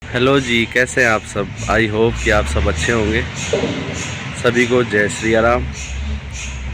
Hello जी, कैसे हैं आप सब। आई होप कि आप सब अच्छे होंगे। सभी को जय श्री राम।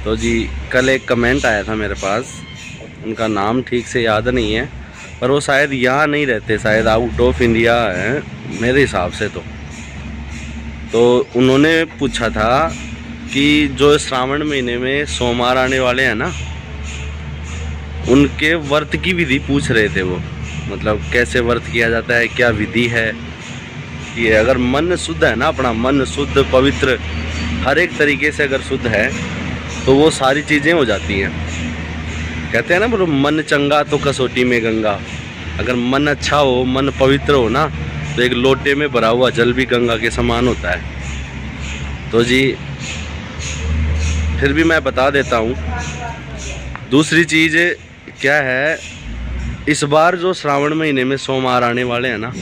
तो जी, कल एक कमेंट आया था मेरे पास। उनका नाम ठीक से याद नहीं है, पर वो शायद यहाँ नहीं रहते, शायद आउट ऑफ इंडिया हैं मेरे हिसाब से। तो उन्होंने पूछा था कि जो श्रावण महीने में सोमवार आने वाले हैं ना, उनके व्रत की विधि पूछ रहे थे वो। मतलब कैसे व्रत किया जाता है, क्या विधि है। ये अगर मन शुद्ध है ना, अपना मन शुद्ध पवित्र हर एक तरीके से अगर शुद्ध है तो वो सारी चीज़ें हो जाती हैं। कहते हैं ना, बोलो मन चंगा तो कसौटी में गंगा। अगर मन अच्छा हो, मन पवित्र हो ना, तो एक लोटे में भरा हुआ जल भी गंगा के समान होता है। तो जी, फिर भी मैं बता देता हूँ। दूसरी चीज़ क्या है, इस बार जो श्रावण महीने में सोमवार आने वाले हैं ना,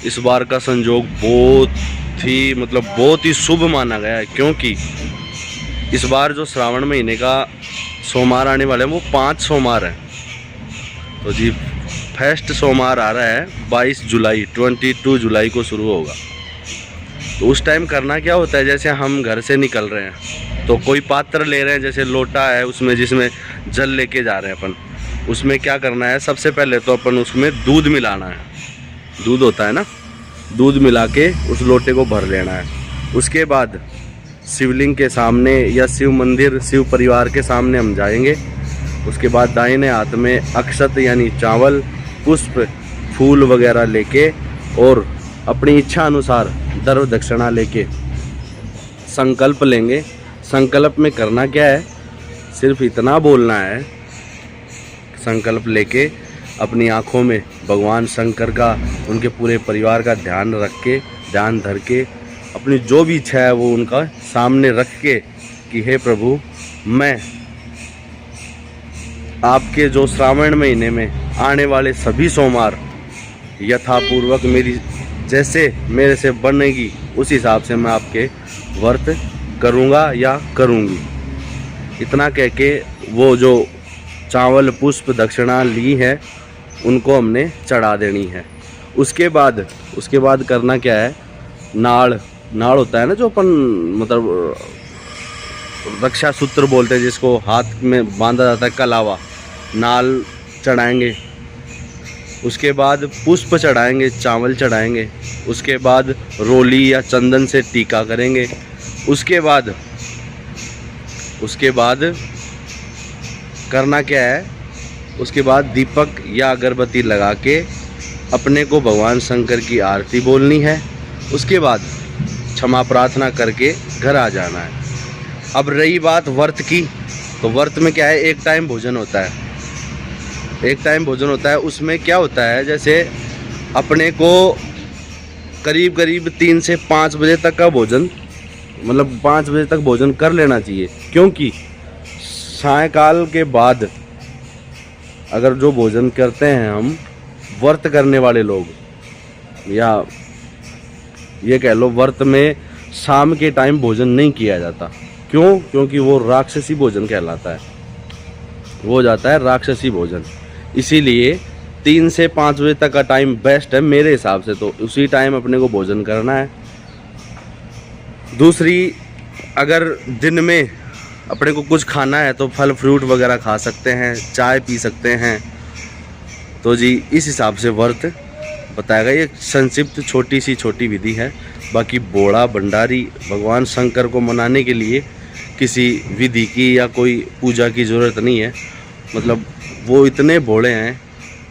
इस बार का संयोग बहुत ही शुभ माना गया है। क्योंकि इस बार जो श्रावण महीने का सोमवार आने वाले हैं वो 5 सोमवार हैं। तो जी, फर्स्ट सोमवार आ रहा है 22 जुलाई, 22 जुलाई को शुरू होगा। तो उस टाइम करना क्या होता है, जैसे हम घर से निकल रहे हैं तो कोई पात्र ले रहे हैं, जैसे लोटा है उसमें जिसमें जल लेके जा रहे हैं अपन। उसमें क्या करना है, सबसे पहले तो अपन उसमें दूध मिलाना है। दूध होता है ना, दूध मिला के उस लोटे को भर लेना है। उसके बाद शिवलिंग के सामने या शिव मंदिर, शिव परिवार के सामने हम जाएंगे। उसके बाद दाहिने हाथ में अक्षत यानी चावल, पुष्प, फूल वगैरह लेके और अपनी इच्छा अनुसार दर्व दक्षिणा लेके संकल्प लेंगे। संकल्प में करना क्या है, सिर्फ इतना बोलना है। संकल्प लेके अपनी आँखों में भगवान शंकर का, उनके पूरे परिवार का ध्यान रख के, ध्यान धर के, अपनी जो भी इच्छा है वो उनका सामने रख के कि हे प्रभु, मैं आपके जो श्रावण महीने में आने वाले सभी सोमवार यथापूर्वक जैसे मेरे से बनेगी उस हिसाब से मैं आपके व्रत करूँगा या करूँगी। इतना कह के वो जो चावल, पुष्प, दक्षिणा ली है उनको हमने चढ़ा देनी है। उसके बाद करना क्या है, नाड़ होता है ना, जो अपन मतलब रक्षा सूत्र बोलते हैं, जिसको हाथ में बांधा जाता है, कलावा, नाल चढ़ाएंगे। उसके बाद पुष्प चढ़ाएंगे, चावल चढ़ाएंगे। उसके बाद रोली या चंदन से टीका करेंगे। उसके बाद करना क्या है, उसके बाद दीपक या अगरबत्ती लगा के अपने को भगवान शंकर की आरती बोलनी है। उसके बाद क्षमा प्रार्थना करके घर आ जाना है। अब रही बात व्रत की, तो व्रत में क्या है, एक टाइम भोजन होता है। उसमें क्या होता है, जैसे अपने को करीब 3 से 5 बजे तक का भोजन, मतलब 5 बजे तक भोजन कर लेना चाहिए। क्योंकि सायंकाल के बाद अगर जो भोजन करते हैं हम, व्रत करने वाले लोग, या ये कह लो व्रत में शाम के टाइम भोजन नहीं किया जाता। क्यों? क्योंकि वो राक्षसी भोजन कहलाता है, वो हो जाता है राक्षसी भोजन। इसीलिए 3 से 5 बजे तक का टाइम बेस्ट है मेरे हिसाब से। तो उसी टाइम अपने को भोजन करना है। दूसरी, अगर दिन में अपने को कुछ खाना है तो फल फ्रूट वगैरह खा सकते हैं, चाय पी सकते हैं। तो जी, इस हिसाब से व्रत बताया गया। ये संक्षिप्त छोटी विधि है। बाकी बोड़ा भंडारी भगवान शंकर को मनाने के लिए किसी विधि की या कोई पूजा की ज़रूरत नहीं है। मतलब वो इतने भोले हैं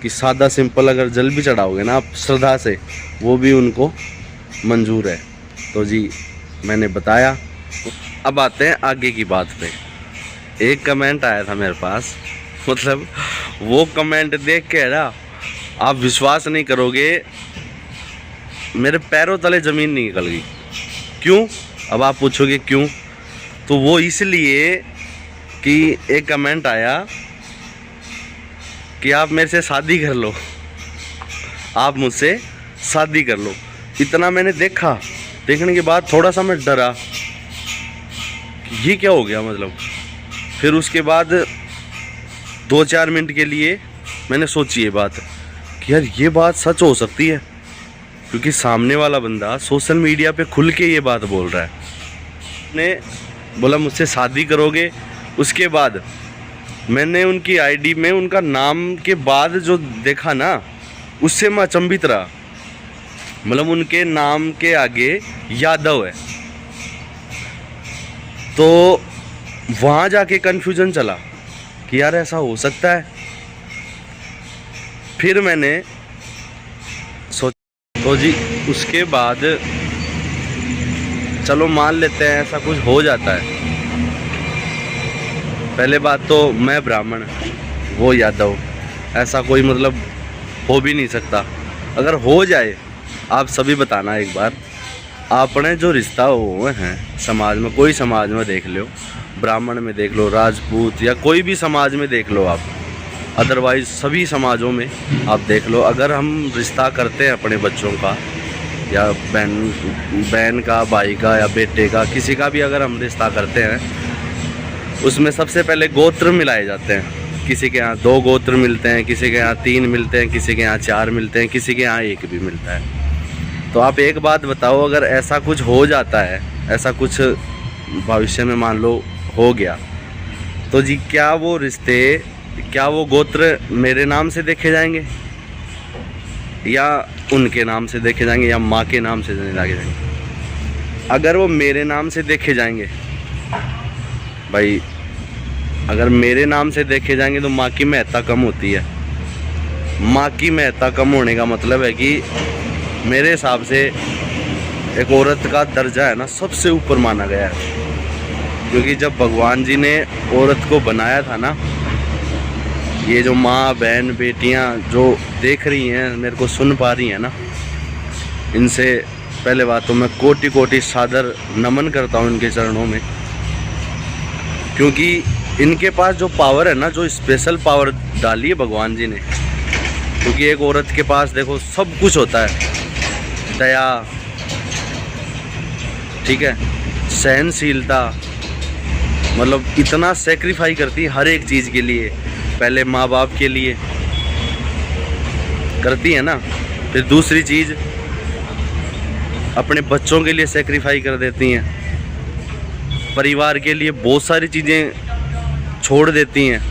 कि सादा सिंपल अगर जल भी चढ़ाओगे ना आप श्रद्धा से, वो भी उनको मंजूर है। तो जी, मैंने बताया। अब आते हैं आगे की बात पे। एक कमेंट आया था मेरे पास, मतलब वो कमेंट देख के ना आप विश्वास नहीं करोगे, मेरे पैरों तले ज़मीन नहीं निकल गई। क्यों? अब आप पूछोगे क्यों? तो वो इसलिए कि एक कमेंट आया कि आप मेरे से शादी कर लो, आप मुझसे शादी कर लो। इतना मैंने देखने के बाद थोड़ा सा मैं डरा, ये क्या हो गया मतलब। फिर उसके बाद 2-4 मिनट के लिए मैंने सोची ये बात कि यार ये बात सच हो सकती है। क्योंकि सामने वाला बंदा सोशल मीडिया पे खुल के ये बात बोल रहा है। ने बोला मुझसे शादी करोगे, उसके बाद मैंने उनकी आईडी में उनका नाम के बाद जो देखा ना, उससे मैं अचंभित रहा। मतलब उनके नाम के आगे यादव है, तो वहाँ जाके कन्फ्यूजन चला कि यार ऐसा हो सकता है। फिर मैंने सोचा तो जी उसके बाद चलो मान लेते हैं ऐसा कुछ हो जाता है। पहले बात तो मैं ब्राह्मण, वो यादव, ऐसा कोई मतलब हो भी नहीं सकता। अगर हो जाए आप सभी बताना एक बार, आपने जो रिश्ता हुए हैं समाज में, कोई समाज में देख लो, ब्राह्मण में देख लो, राजपूत या कोई भी समाज में देख लो आप, अदरवाइज़ सभी समाजों में आप देख लो, अगर हम रिश्ता करते हैं अपने बच्चों का या बहन का, भाई का या बेटे का, किसी का भी अगर हम रिश्ता करते हैं, उसमें सबसे पहले गोत्र मिलाए जाते हैं। किसी के यहाँ 2 गोत्र मिलते हैं, किसी के यहाँ 3 मिलते हैं, किसी के यहाँ 4 मिलते हैं, किसी के यहाँ 1 भी मिलता है। तो आप एक बात बताओ, अगर ऐसा कुछ हो जाता है, ऐसा कुछ भविष्य में मान लो हो गया, तो जी क्या वो रिश्ते, क्या वो गोत्र मेरे नाम से देखे जाएंगे या उनके नाम से देखे जाएंगे या माँ के नाम से देखे जाएंगे? अगर वो मेरे नाम से देखे जाएंगे भाई, अगर मेरे नाम से देखे जाएंगे तो माँ की महत्ता कम होती है। माँ की महत्ता कम होने का मतलब है कि मेरे हिसाब से एक औरत का दर्जा है ना सबसे ऊपर माना गया है। क्योंकि जब भगवान जी ने औरत को बनाया था ना, ये जो माँ बहन बेटियाँ जो देख रही हैं, मेरे को सुन पा रही हैं ना, इनसे पहले बात तो मैं कोटि कोटि सादर नमन करता हूँ इनके चरणों में। क्योंकि इनके पास जो पावर है ना, जो स्पेशल पावर डाली है भगवान जी ने, क्योंकि एक औरत के पास देखो सब कुछ होता है, दया, ठीक है, सहनशीलता, मतलब इतना सेक्रीफाई करती है हर एक चीज़ के लिए। पहले माँ बाप के लिए करती है ना, फिर दूसरी चीज़ अपने बच्चों के लिए सेक्रीफाई कर देती हैं, परिवार के लिए बहुत सारी चीज़ें छोड़ देती हैं।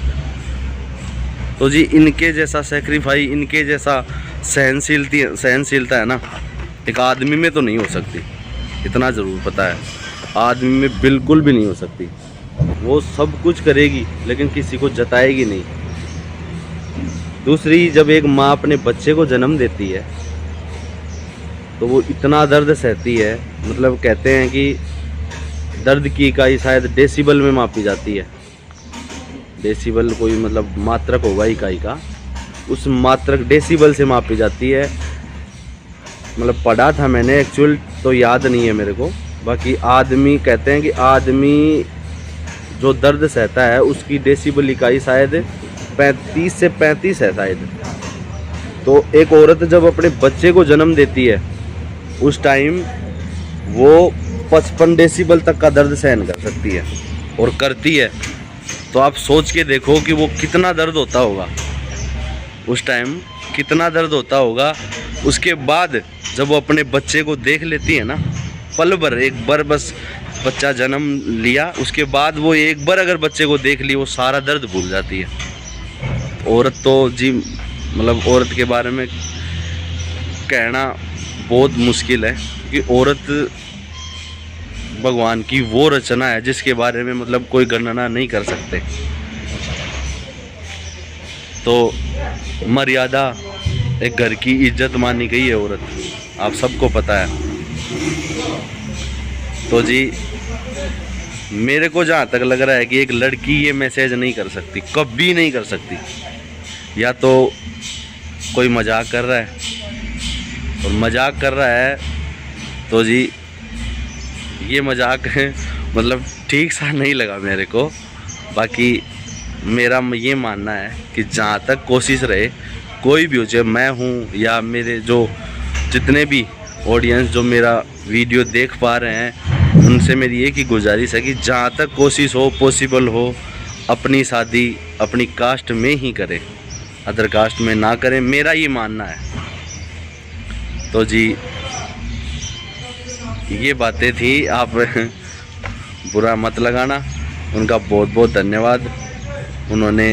तो जी इनके जैसा सेक्रीफाई, इनके जैसा सहनशीलता है ना, एक आदमी में तो नहीं हो सकती, इतना ज़रूर पता है, आदमी में बिल्कुल भी नहीं हो सकती। वो सब कुछ करेगी लेकिन किसी को जताएगी नहीं। दूसरी, जब एक माँ अपने बच्चे को जन्म देती है तो वो इतना दर्द सहती है, मतलब कहते हैं कि दर्द की इकाई शायद डेसिबल में मापी जाती है। डेसिबल कोई मतलब मात्रक होगा इकाई का, उस मात्रक डेसिबल से मापी जाती है। मतलब पढ़ा था मैंने, एक्चुअल तो याद नहीं है मेरे को। बाकी आदमी कहते हैं कि आदमी जो दर्द सहता है उसकी डेसिबल इकाई शायद 35 से 35 है शायद। तो एक औरत जब अपने बच्चे को जन्म देती है उस टाइम वो 55 डेसिबल तक का दर्द सहन कर सकती है और करती है। तो आप सोच के देखो कि वो कितना दर्द होता होगा उस टाइम, कितना दर्द होता होगा। उसके बाद जब वो अपने बच्चे को देख लेती है ना, पल भर, एक बार बस बच्चा जन्म लिया, उसके बाद वो एक बार अगर बच्चे को देख ली, वो सारा दर्द भूल जाती है। औरत तो जी मतलब औरत के बारे में कहना बहुत मुश्किल है, क्योंकि औरत भगवान की वो रचना है जिसके बारे में मतलब कोई गणना नहीं कर सकते। तो मर्यादा, एक घर की इज्जत मानी गई है औरत, आप सबको पता है। तो जी मेरे को जहाँ तक लग रहा है कि एक लड़की ये मैसेज नहीं कर सकती, कभी नहीं कर सकती। या तो कोई मजाक कर रहा है, और मजाक कर रहा है तो जी ये मजाक है मतलब ठीक सा नहीं लगा मेरे को। बाकी मेरा ये मानना है कि जहाँ तक कोशिश रहे, कोई भी हो, चाहे मैं हूँ या मेरे जो जितने भी ऑडियंस जो मेरा वीडियो देख पा रहे हैं, उनसे मेरी एक ही गुजारिश है कि जहाँ तक कोशिश हो, पॉसिबल हो, अपनी शादी अपनी कास्ट में ही करें, अदर कास्ट में ना करें। मेरा ये मानना है। तो जी ये बातें थी, आप बुरा मत लगाना। उनका बहुत बहुत धन्यवाद, उन्होंने